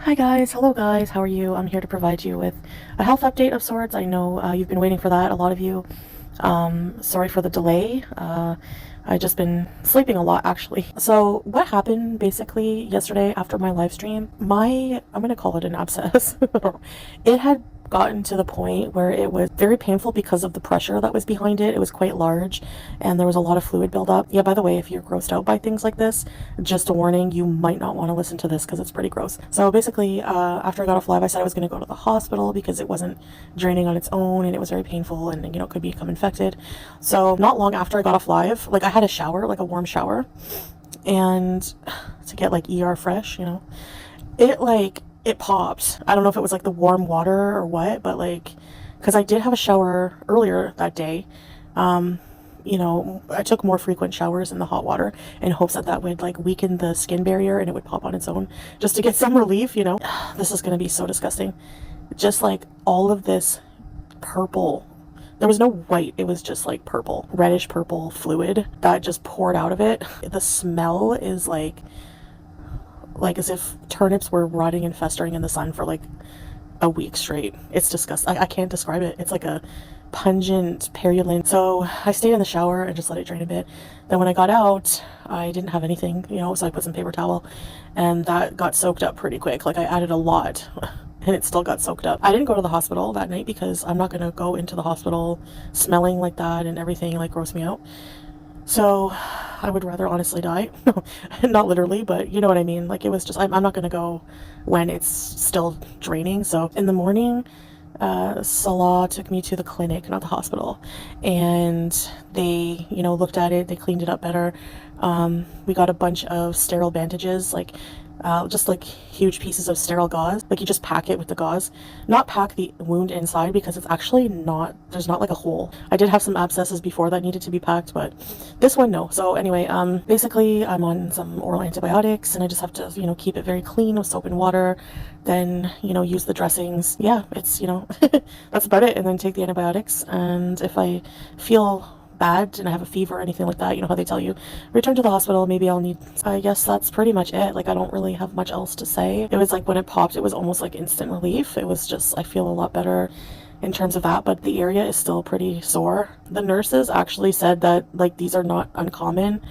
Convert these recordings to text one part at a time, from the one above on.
Hi guys, hello guys, how are you? I'm here to provide you with a health update of sorts. I know you've been waiting for that, a lot of you. Sorry for the delay. I just been sleeping a lot actually. So what happened basically yesterday after my live stream, I'm gonna call it an abscess. It had gotten to the point where it was very painful because of the pressure that was behind it. It was quite large and there was a lot of fluid buildup. Yeah, by the way, if you're grossed out by things like this, just a warning, you might not want to listen to this because it's pretty gross. So basically, after I got off live, I said I was going to go to the hospital because it wasn't draining on its own and it was very painful and, you know, could become infected. So not long after I got off live, like I had a shower, like a warm shower, and to get like ER fresh, you know, it popped. I don't know if it was like the warm water or what, but like, because I did have a shower earlier that day. You know, I took more frequent showers in the hot water in hopes that that would like weaken the skin barrier and it would pop on its own just to get some relief, you know. This is going to be so disgusting. Just like all of this purple. There was no white, it was just like purple, reddish purple fluid that just poured out of it. The smell is like as if turnips were rotting and festering in the sun for like a week straight. It's disgusting. I can't describe it. It's like a pungent, purulent. So I stayed in the shower and just let it drain a bit. Then when I got out, I didn't have anything, you know, so I put some paper towel and that got soaked up pretty quick. Like I added a lot and it still got soaked up. I didn't go to the hospital that night because I'm not going to go into the hospital smelling like that and everything like gross me out. So I would rather honestly die. Not literally, but you know what I mean. Like it was just, I'm not going to go when it's still draining. So in the morning, Salah took me to the clinic, not the hospital, and they, you know, looked at it, they cleaned it up better. We got a bunch of sterile bandages, like just like huge pieces of sterile gauze. Like you just pack it with the gauze, not pack the wound inside because it's actually not, there's not like a hole. I did have some abscesses before that needed to be packed, but this one, no. So anyway, basically I'm on some oral antibiotics and I just have to, you know, keep it very clean with soap and water, then, you know, use the dressings. Yeah, it's, you know, that's about it. And then take the antibiotics. And if I feel bad and I have a fever or anything like that, you know how they tell you return to the hospital, maybe I'll need, I guess that's pretty much it. Like I don't really have much else to say. It was like when it popped, it was almost like instant relief. It was just, I feel a lot better in terms of that, but the area is still pretty sore. The nurses actually said that like these are not uncommon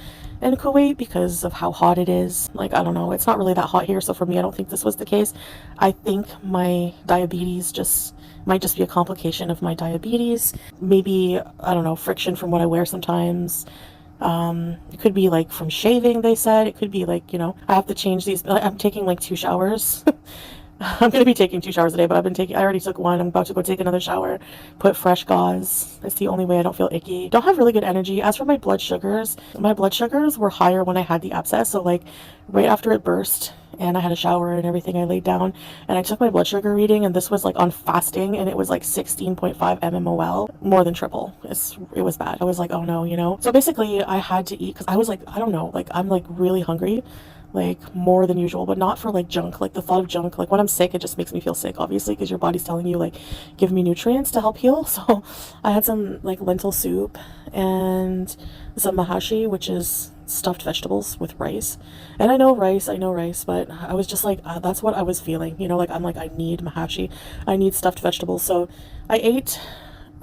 in Kuwait because of how hot it is. Like I don't know, it's not really that hot here, so for me I don't think this was the case. I think my diabetes might just be a complication of my diabetes. Maybe, I don't know, friction from what I wear sometimes. It could be like from shaving, they said. It could be like, you know, I have to change these. I'm taking like 2 showers. I'm going to be taking 2 showers a day, but I already took one. I'm about to go take another shower, put fresh gauze. It's the only way I don't feel icky. Don't have really good energy. As for my blood sugars were higher when I had the abscess. So like right after it burst and I had a shower and everything, I laid down and I took my blood sugar reading, and this was like on fasting and it was like 16.5 mmol, more than triple. It was bad. I was like, oh no, you know? So basically I had to eat because I was like, I don't know, like I'm like really hungry, like more than usual, but not for like junk. Like the thought of junk, like when I'm sick, it just makes me feel sick, obviously, because your body's telling you like give me nutrients to help heal. So I had some like lentil soup and some mahashi, which is stuffed vegetables with rice. And I know rice, but I was just like, that's what I was feeling, you know, like I'm like, I need mahashi, I need stuffed vegetables. So I ate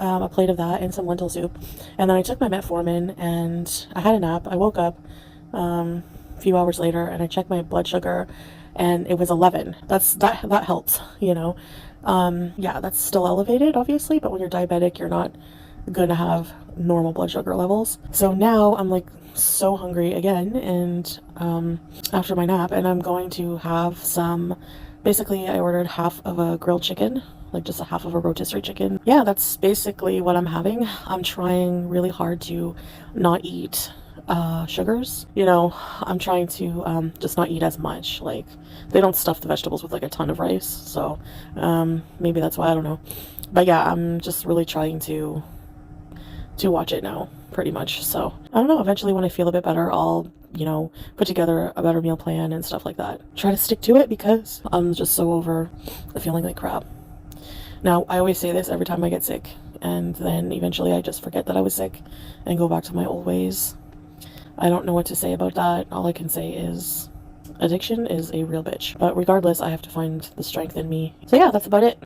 a plate of that and some lentil soup, and then I took my metformin and I had a nap. I woke up few hours later and I checked my blood sugar and it was 11. That helps, you know. Yeah, that's still elevated obviously, but when you're diabetic you're not gonna have normal blood sugar levels. So now I'm like so hungry again, and after my nap, and I'm going to have some, basically I ordered half of a grilled chicken, like just a half of a rotisserie chicken. Yeah, that's basically what I'm having. I'm trying really hard to not eat sugars, you know. I'm trying to just not eat as much. Like they don't stuff the vegetables with like a ton of rice, so maybe that's why, I don't know. But yeah, I'm just really trying to watch it now, pretty much. So I don't know, eventually when I feel a bit better, I'll, you know, put together a better meal plan and stuff like that. Try to stick to it because I'm just so over feeling like crap. Now I always say this every time I get sick, and then eventually I just forget that I was sick and go back to my old ways. I don't know what to say about that. All I can say is addiction is a real bitch. But regardless, I have to find the strength in me. So yeah, that's about it.